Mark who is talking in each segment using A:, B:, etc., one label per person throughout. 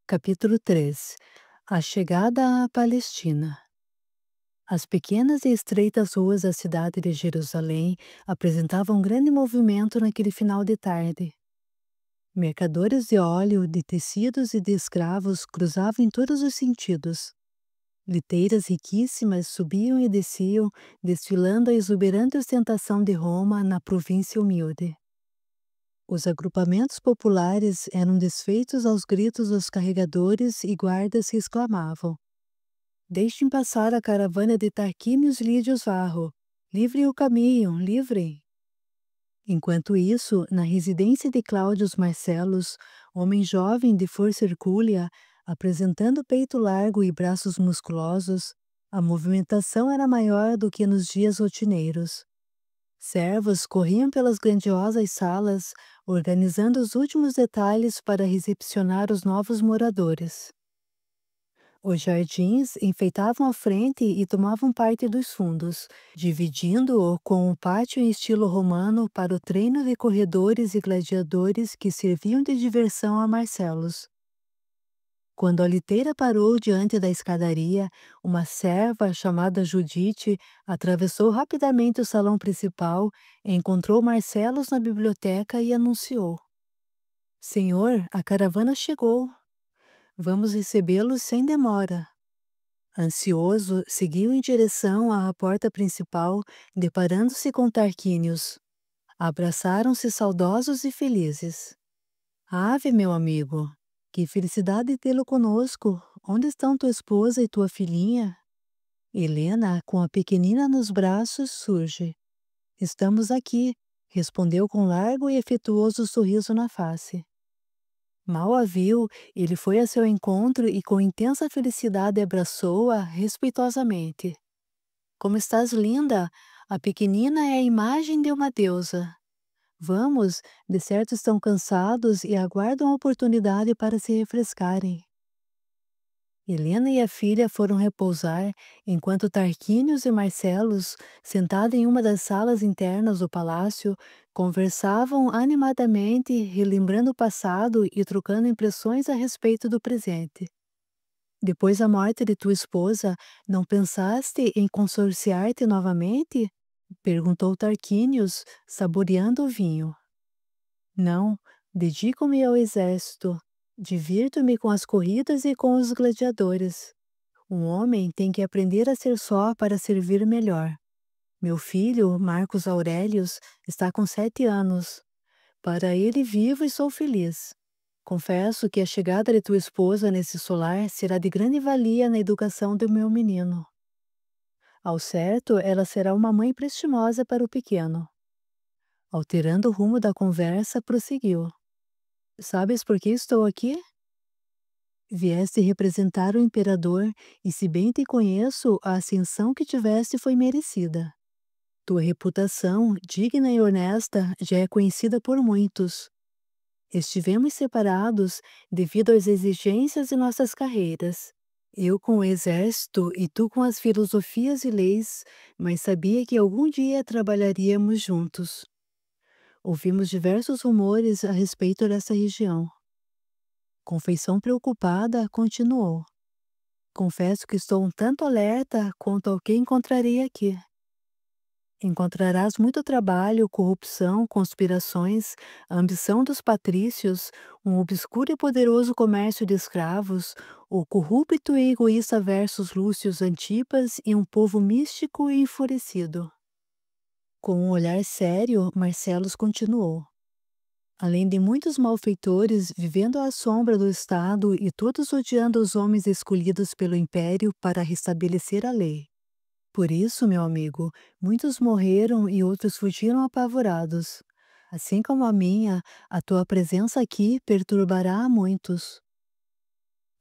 A: Capítulo 3. A chegada à Palestina. As pequenas e estreitas ruas da cidade de Jerusalém apresentavam um grande movimento naquele final de tarde. Mercadores de óleo, de tecidos e de escravos cruzavam em todos os sentidos. Liteiras riquíssimas subiam e desciam, desfilando a exuberante ostentação de Roma na província humilde. Os agrupamentos populares eram desfeitos aos gritos dos carregadores e guardas que exclamavam: "Deixem passar a caravana de Tarquínios Lídios Varro! Livrem o caminho, livrem!" Enquanto isso, na residência de Cláudios Marcelos, homem jovem de força hercúlea, apresentando peito largo e braços musculosos, a movimentação era maior do que nos dias rotineiros. Servos corriam pelas grandiosas salas, organizando os últimos detalhes para recepcionar os novos moradores. Os jardins enfeitavam a frente e tomavam parte dos fundos, dividindo-o com um pátio em estilo romano para o treino de corredores e gladiadores que serviam de diversão a Marcelos. Quando a liteira parou diante da escadaria, uma serva chamada Judite atravessou rapidamente o salão principal, encontrou Marcelos na biblioteca e anunciou: "Senhor, a caravana chegou. Vamos recebê-los sem demora." Ansioso, seguiu em direção à porta principal, deparando-se com Tarquínios. Abraçaram-se saudosos e felizes. "Ave, meu amigo! Que felicidade tê-lo conosco! Onde estão tua esposa e tua filhinha?" Helena, com a pequenina nos braços, surge. "Estamos aqui", respondeu com largo e afetuoso sorriso na face. Mal a viu, ele foi a seu encontro e com intensa felicidade abraçou-a respeitosamente. "Como estás linda! A pequenina é a imagem de uma deusa. Vamos, de certo estão cansados e aguardam a oportunidade para se refrescarem." Helena e a filha foram repousar, enquanto Tarquínios e Marcelos, sentados em uma das salas internas do palácio, conversavam animadamente, relembrando o passado e trocando impressões a respeito do presente. "Depois da morte de tua esposa, não pensaste em consorciar-te novamente?" perguntou Tarquínios, saboreando o vinho. "Não, dedico-me ao exército. Divirto-me com as corridas e com os gladiadores. Um homem tem que aprender a ser só para servir melhor. Meu filho, Marcos Aurelius, está com 7 anos. Para ele vivo e sou feliz. Confesso que a chegada de tua esposa nesse solar será de grande valia na educação do meu menino. Ao certo, ela será uma mãe prestimosa para o pequeno." Alterando o rumo da conversa, prosseguiu: "Sabes por que estou aqui? Vieste representar o imperador, e se bem te conheço, a ascensão que tiveste foi merecida. Tua reputação, digna e honesta, já é conhecida por muitos. Estivemos separados devido às exigências de nossas carreiras. Eu com o exército e tu com as filosofias e leis, mas sabia que algum dia trabalharíamos juntos. Ouvimos diversos rumores a respeito dessa região." Com feição preocupada, continuou: "Confesso que estou um tanto alerta quanto ao que encontrarei aqui. Encontrarás muito trabalho, corrupção, conspirações, a ambição dos patrícios, um obscuro e poderoso comércio de escravos, o corrupto e egoísta versus Lúcius Antipas e um povo místico e enfurecido." Com um olhar sério, Marcelos continuou: "Além de muitos malfeitores vivendo à sombra do Estado e todos odiando os homens escolhidos pelo Império para restabelecer a lei. Por isso, meu amigo, muitos morreram e outros fugiram apavorados. Assim como a minha, a tua presença aqui perturbará a muitos."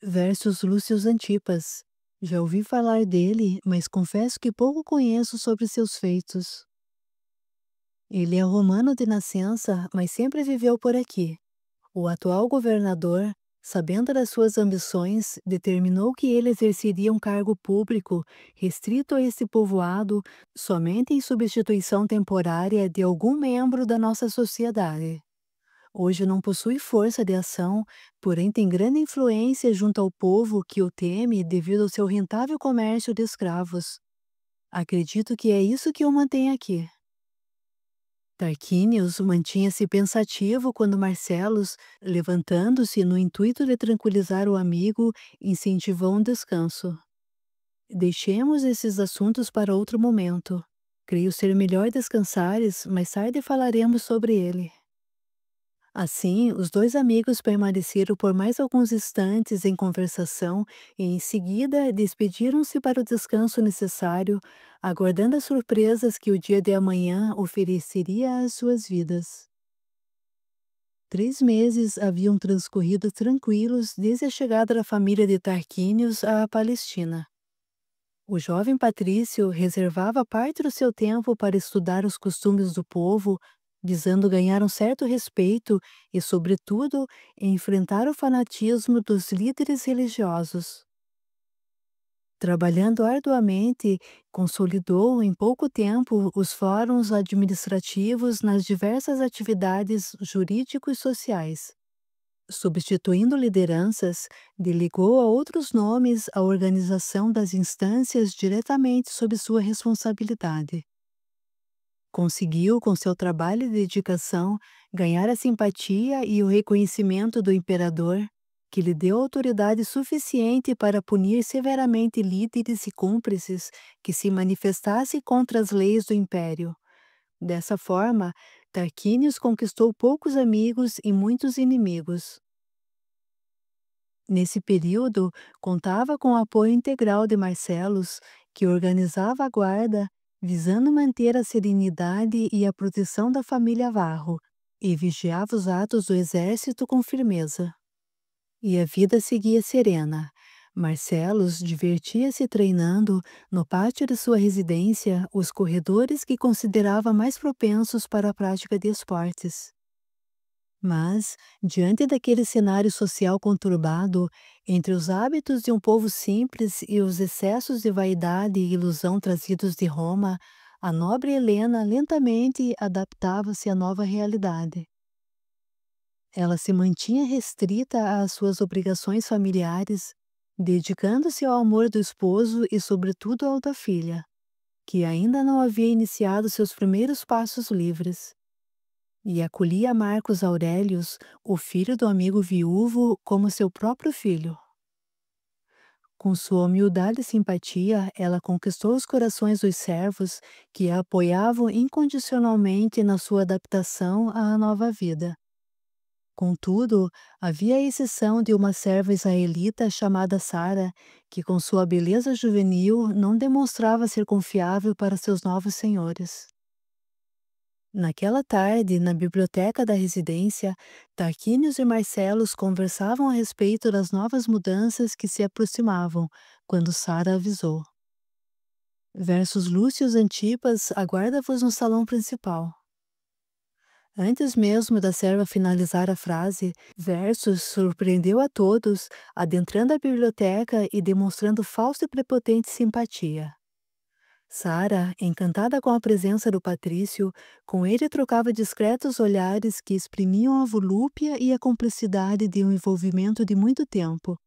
A: Versos Lúcius Antipas. Já ouvi falar dele, mas confesso que pouco conheço sobre seus feitos. Ele é romano de nascença, mas sempre viveu por aqui. O atual governador, sabendo das suas ambições, determinou que ele exerceria um cargo público restrito a esse povoado somente em substituição temporária de algum membro da nossa sociedade. Hoje não possui força de ação, porém tem grande influência junto ao povo que o teme devido ao seu rentável comércio de escravos. Acredito que é isso que o mantém aqui. Tarquinius mantinha-se pensativo quando Marcellus, levantando-se no intuito de tranquilizar o amigo, incentivou um descanso. Deixemos esses assuntos para outro momento. Creio ser melhor descansares, mais tarde falaremos sobre ele. Assim, os dois amigos permaneceram por mais alguns instantes em conversação e, em seguida, despediram-se para o descanso necessário, aguardando as surpresas que o dia de amanhã ofereceria às suas vidas. 3 meses haviam transcorrido tranquilos desde a chegada da família de Tarquínios à Palestina. O jovem patrício reservava parte do seu tempo para estudar os costumes do povo, visando ganhar um certo respeito e, sobretudo, enfrentar o fanatismo dos líderes religiosos. Trabalhando arduamente, consolidou em pouco tempo os fóruns administrativos nas diversas atividades jurídicos sociais. Substituindo lideranças, delegou a outros nomes a organização das instâncias diretamente sob sua responsabilidade. Conseguiu, com seu trabalho e dedicação, ganhar a simpatia e o reconhecimento do imperador, que lhe deu autoridade suficiente para punir severamente líderes e cúmplices que se manifestassem contra as leis do império. Dessa forma, Tarquínios conquistou poucos amigos e muitos inimigos. Nesse período, contava com o apoio integral de Marcellus, que organizava a guarda, visando manter a serenidade e a proteção da família Varro, e vigiava os atos do exército com firmeza. E a vida seguia serena. Marcellus divertia-se treinando, no pátio de sua residência, os corredores que considerava mais propensos para a prática de esportes. Mas, diante daquele cenário social conturbado, entre os hábitos de um povo simples e os excessos de vaidade e ilusão trazidos de Roma, a nobre Helena lentamente adaptava-se à nova realidade. Ela se mantinha restrita às suas obrigações familiares, dedicando-se ao amor do esposo e, sobretudo, ao da filha, que ainda não havia iniciado seus primeiros passos livres. E acolhia Marcos Aurelius, o filho do amigo viúvo, como seu próprio filho. Com sua humildade e simpatia, ela conquistou os corações dos servos, que a apoiavam incondicionalmente na sua adaptação à nova vida. Contudo, havia a exceção de uma serva israelita chamada Sara, que com sua beleza juvenil não demonstrava ser confiável para seus novos senhores. Naquela tarde, na biblioteca da residência, Tarquínios e Marcellus conversavam a respeito das novas mudanças que se aproximavam, quando Sara avisou. Versos Lúcius Antipas aguarda-vos no salão principal. Antes mesmo da serva finalizar a frase, Versos surpreendeu a todos, adentrando a biblioteca e demonstrando falsa e prepotente simpatia. Sara, encantada com a presença do patrício, com ele trocava discretos olhares que exprimiam a volúpia e a cumplicidade de um envolvimento de muito tempo.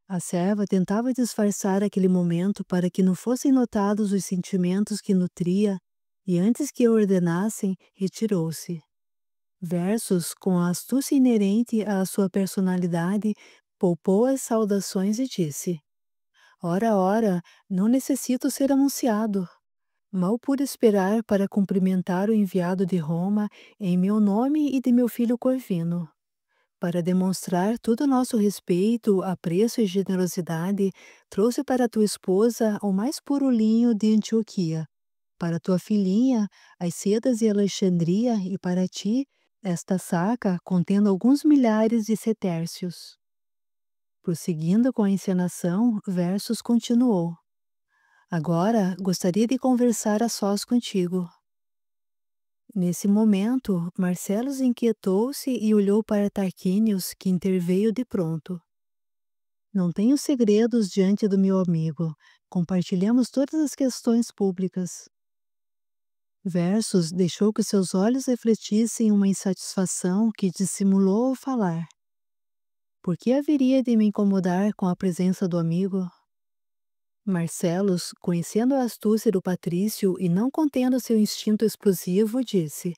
A: A serva tentava disfarçar aquele momento para que não fossem notados os sentimentos que nutria, e antes que a ordenassem, retirou-se. Versos, com a astúcia inerente à sua personalidade, poupou as saudações e disse: Ora, ora, não necessito ser anunciado. Mal pude esperar para cumprimentar o enviado de Roma em meu nome e de meu filho Corvino. Para demonstrar todo o nosso respeito, apreço e generosidade, trouxe para tua esposa o mais puro linho de Antioquia, para tua filhinha as sedas de Alexandria e para ti esta saca contendo alguns milhares de setércios. Prosseguindo com a encenação, Versos continuou. Agora gostaria de conversar a sós contigo. Nesse momento, Marcellus inquietou-se e olhou para Tarquínios, que interveio de pronto. Não tenho segredos diante do meu amigo. Compartilhamos todas as questões públicas. Versus deixou que seus olhos refletissem uma insatisfação que dissimulou ao falar. Por que haveria de me incomodar com a presença do amigo? Marcelos, conhecendo a astúcia do Patrício e não contendo seu instinto explosivo, disse: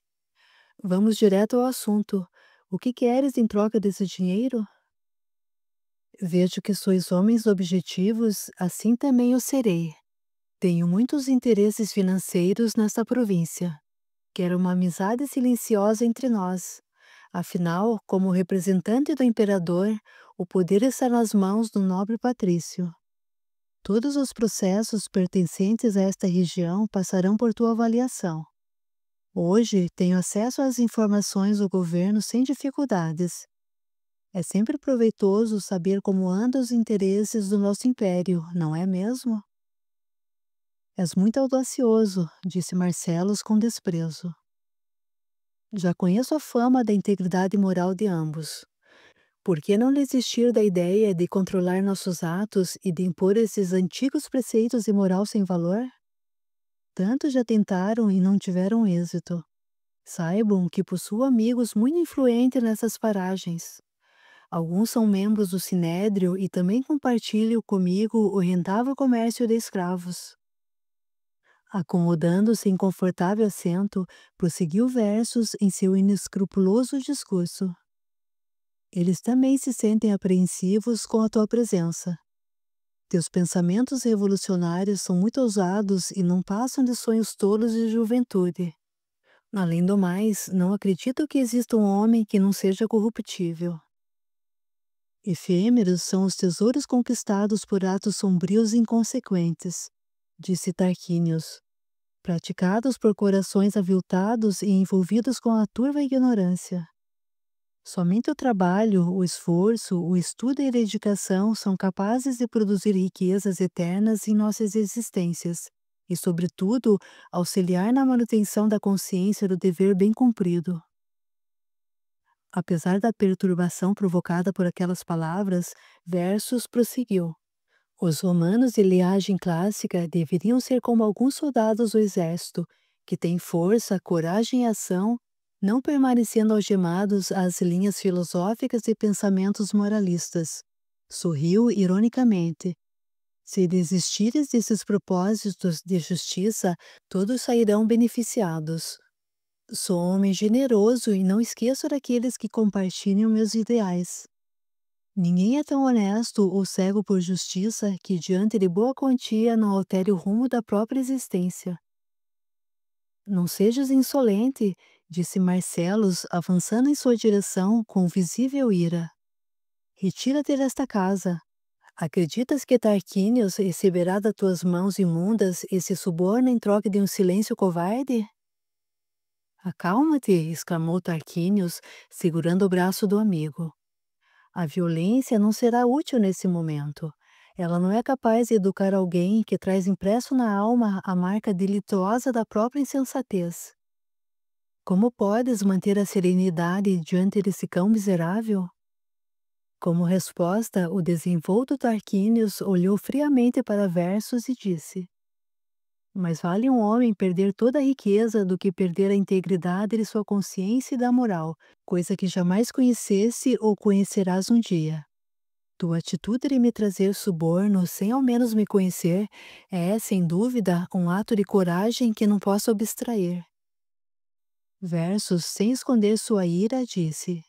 A: Vamos direto ao assunto. O que queres em troca desse dinheiro? Vejo que sois homens objetivos, assim também o serei. Tenho muitos interesses financeiros nesta província. Quero uma amizade silenciosa entre nós. Afinal, como representante do imperador, o poder está nas mãos do nobre Patrício. Todos os processos pertencentes a esta região passarão por tua avaliação. Hoje tenho acesso às informações do governo sem dificuldades. É sempre proveitoso saber como andam os interesses do nosso império, não é mesmo? És muito audacioso, disse Marcelos com desprezo. Já conheço a fama da integridade moral de ambos. Por que não desistir da ideia de controlar nossos atos e de impor esses antigos preceitos de moral sem valor? Tantos já tentaram e não tiveram êxito. Saibam que possuo amigos muito influentes nessas paragens. Alguns são membros do Sinédrio e também compartilham comigo o rentável comércio de escravos. Acomodando-se em confortável assento, prosseguiu versos em seu inescrupuloso discurso. Eles também se sentem apreensivos com a tua presença. Teus pensamentos revolucionários são muito ousados e não passam de sonhos tolos de juventude. Além do mais, não acredito que exista um homem que não seja corruptível. Efêmeros são os tesouros conquistados por atos sombrios e inconsequentes, disse Tarquínios, praticados por corações aviltados e envolvidos com a turva ignorância. Somente o trabalho, o esforço, o estudo e a dedicação são capazes de produzir riquezas eternas em nossas existências e, sobretudo, auxiliar na manutenção da consciência do dever bem cumprido. Apesar da perturbação provocada por aquelas palavras, Versos prosseguiu. Os romanos de linhagem clássica deveriam ser como alguns soldados do exército, que têm força, coragem e ação, não permanecendo algemados às linhas filosóficas e pensamentos moralistas. Sorriu ironicamente. Se desistires desses propósitos de justiça, todos sairão beneficiados. Sou homem generoso e não esqueço daqueles que compartilham meus ideais. Ninguém é tão honesto ou cego por justiça que, diante de boa quantia, não altere o rumo da própria existência. Não sejas insolente, disse Marcelos, avançando em sua direção com visível ira. Retira-te desta casa. Acreditas que Tarquínios receberá das tuas mãos imundas esse suborno em troca de um silêncio covarde? Acalma-te, exclamou Tarquínios, segurando o braço do amigo. A violência não será útil nesse momento. Ela não é capaz de educar alguém que traz impresso na alma a marca delituosa da própria insensatez. Como podes manter a serenidade diante desse cão miserável? Como resposta, o desenvolto Tarquínios olhou friamente para Versos e disse: Mais vale um homem perder toda a riqueza do que perder a integridade de sua consciência e da moral, coisa que jamais conhecesse ou conhecerás um dia. Tua atitude de me trazer suborno sem ao menos me conhecer é, sem dúvida, um ato de coragem que não posso abstrair. Versos, sem esconder sua ira, disse: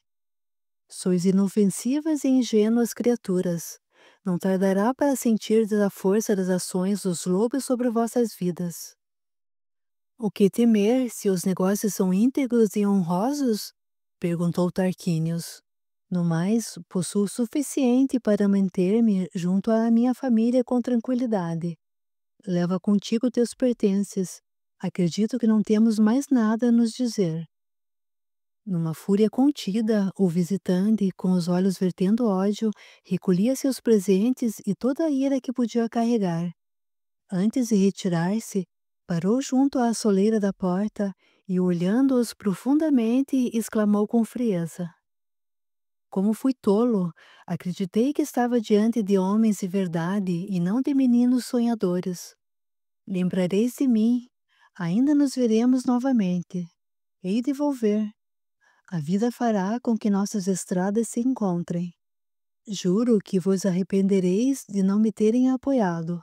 A: Sois inofensivas e ingênuas criaturas. Não tardará para sentirdes a força das ações dos lobos sobre vossas vidas. O que temer se os negócios são íntegros e honrosos? Perguntou Tarquínios. No mais, possuo o suficiente para manter-me junto à minha família com tranquilidade. Leva contigo teus pertences. Acredito que não temos mais nada a nos dizer. Numa fúria contida, o visitante, com os olhos vertendo ódio, recolhia seus presentes e toda a ira que podia carregar. Antes de retirar-se, parou junto à soleira da porta e, olhando-os profundamente, exclamou com frieza: Como fui tolo! Acreditei que estava diante de homens de verdade e não de meninos sonhadores. Lembrareis de mim. Ainda nos veremos novamente. Hei de volver. A vida fará com que nossas estradas se encontrem. Juro que vos arrependereis de não me terem apoiado.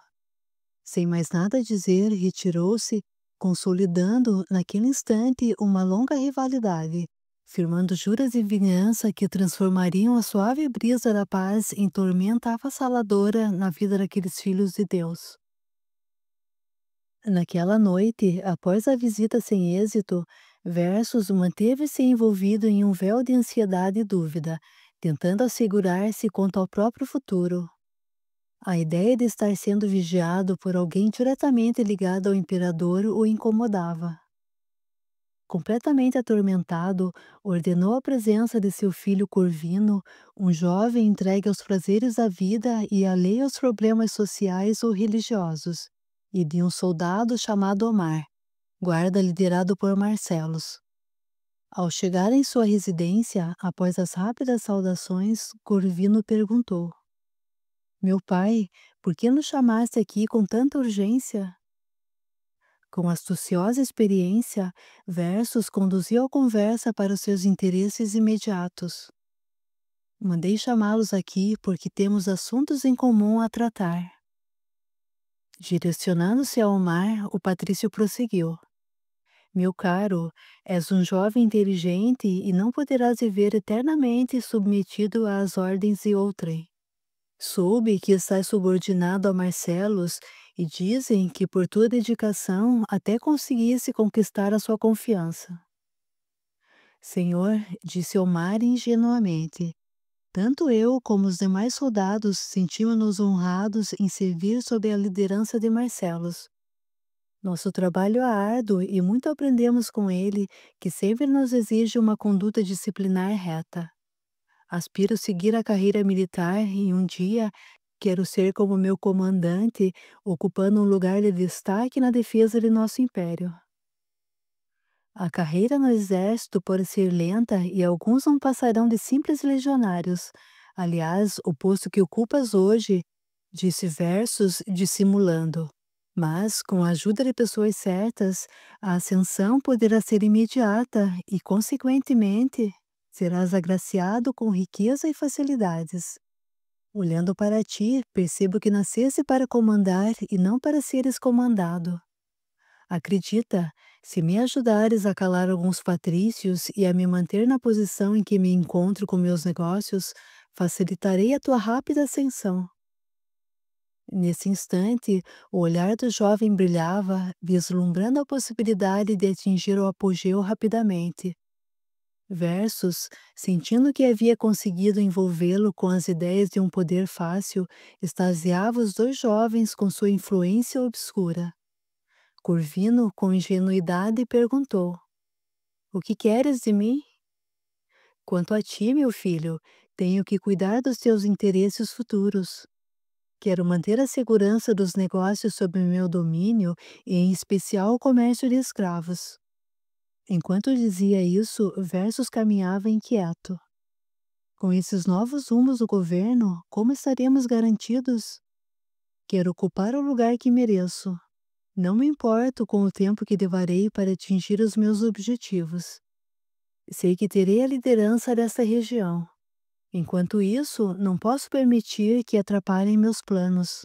A: Sem mais nada a dizer, retirou-se, consolidando naquele instante uma longa rivalidade, firmando juras de vingança que transformariam a suave brisa da paz em tormenta avassaladora na vida daqueles filhos de Deus. Naquela noite, após a visita sem êxito, Versus manteve-se envolvido em um véu de ansiedade e dúvida, tentando assegurar-se quanto ao próprio futuro. A ideia de estar sendo vigiado por alguém diretamente ligado ao imperador o incomodava. Completamente atormentado, ordenou a presença de seu filho Corvino, um jovem entregue aos prazeres da vida e alheio aos problemas sociais ou religiosos, e de um soldado chamado Omar, guarda liderado por Marcelos. Ao chegar em sua residência, após as rápidas saudações, Corvino perguntou: Meu pai, por que nos chamaste aqui com tanta urgência? Com astuciosa experiência, Versus conduziu a conversa para os seus interesses imediatos. Mandei chamá-los aqui porque temos assuntos em comum a tratar. Direcionando-se ao mar, o patrício prosseguiu. Meu caro, és um jovem inteligente e não poderás viver eternamente submetido às ordens de outrem. Soube que estás subordinado a Marcelos e dizem que por tua dedicação até conseguisse conquistar a sua confiança. Senhor, disse Omar ingenuamente, tanto eu como os demais soldados sentimos-nos honrados em servir sob a liderança de Marcelos. Nosso trabalho é árduo e muito aprendemos com ele, que sempre nos exige uma conduta disciplinar reta. Aspiro seguir a carreira militar e um dia quero ser como meu comandante, ocupando um lugar de destaque na defesa de nosso império. A carreira no exército pode ser lenta e alguns não passarão de simples legionários. Aliás, o posto que ocupas hoje, disse Versus dissimulando. Mas, com a ajuda de pessoas certas, a ascensão poderá ser imediata e, consequentemente, serás agraciado com riqueza e facilidades. Olhando para ti, percebo que nasceste para comandar e não para seres comandado. Acredita, se me ajudares a calar alguns patrícios e a me manter na posição em que me encontro com meus negócios, facilitarei a tua rápida ascensão. Nesse instante, o olhar do jovem brilhava, vislumbrando a possibilidade de atingir o apogeu rapidamente. Versus, sentindo que havia conseguido envolvê-lo com as ideias de um poder fácil, extasiava os dois jovens com sua influência obscura. Corvino, com ingenuidade, perguntou: O que queres de mim? Quanto a ti, meu filho, tenho que cuidar dos teus interesses futuros. Quero manter a segurança dos negócios sob meu domínio e, em especial, o comércio de escravos. Enquanto dizia isso, Versus caminhava inquieto. Com esses novos rumos do governo, como estaremos garantidos? Quero ocupar o lugar que mereço. Não me importo com o tempo que levarei para atingir os meus objetivos. Sei que terei a liderança desta região. Enquanto isso, não posso permitir que atrapalhem meus planos.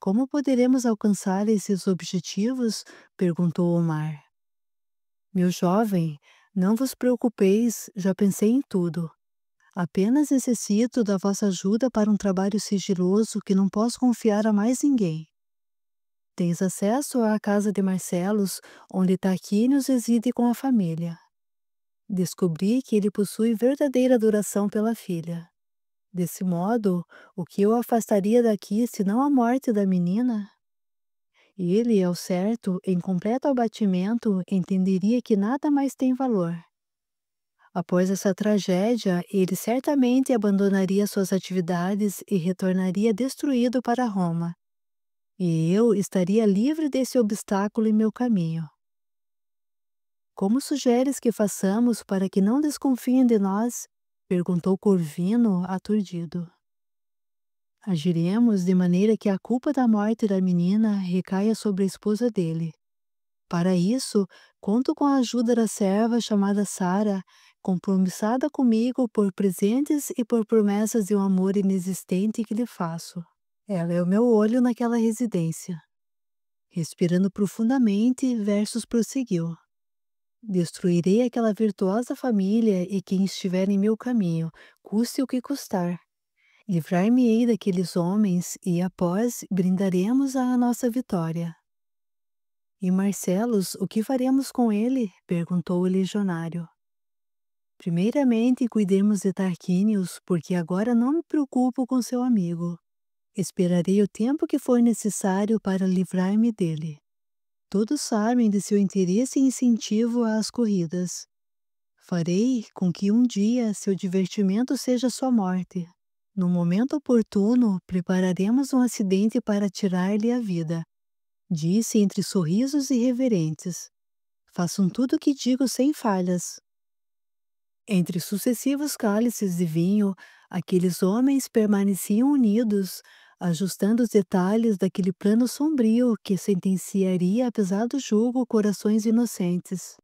A: Como poderemos alcançar esses objetivos? Perguntou Omar. Meu jovem, não vos preocupeis, já pensei em tudo. Apenas necessito da vossa ajuda para um trabalho sigiloso que não posso confiar a mais ninguém. Tens acesso à casa de Marcelos, onde Tarquínios reside com a família. Descobri que ele possui verdadeira adoração pela filha. Desse modo, o que o afastaria daqui senão a morte da menina? Ele, ao certo, em completo abatimento, entenderia que nada mais tem valor. Após essa tragédia, ele certamente abandonaria suas atividades e retornaria destruído para Roma. E eu estaria livre desse obstáculo em meu caminho. Como sugeres que façamos para que não desconfiem de nós? Perguntou Corvino, aturdido. Agiremos de maneira que a culpa da morte da menina recaia sobre a esposa dele. Para isso, conto com a ajuda da serva chamada Sara, compromissada comigo por presentes e por promessas de um amor inexistente que lhe faço. Ela é o meu olho naquela residência. Respirando profundamente, Versos prosseguiu. Destruirei aquela virtuosa família e quem estiver em meu caminho, custe o que custar. Livrar-me-ei daqueles homens e, após, brindaremos a nossa vitória. E Marcelos, o que faremos com ele? Perguntou o legionário. Primeiramente, cuidemos de Tarquínios, porque agora não me preocupo com seu amigo. Esperarei o tempo que for necessário para livrar-me dele. Todos sabem de seu interesse e incentivo às corridas. Farei com que um dia seu divertimento seja sua morte. No momento oportuno, prepararemos um acidente para tirar-lhe a vida, disse entre sorrisos irreverentes. Façam tudo o que digo sem falhas. Entre sucessivos cálices de vinho, aqueles homens permaneciam unidos, ajustando os detalhes daquele plano sombrio que sentenciaria a pesado jugo corações inocentes.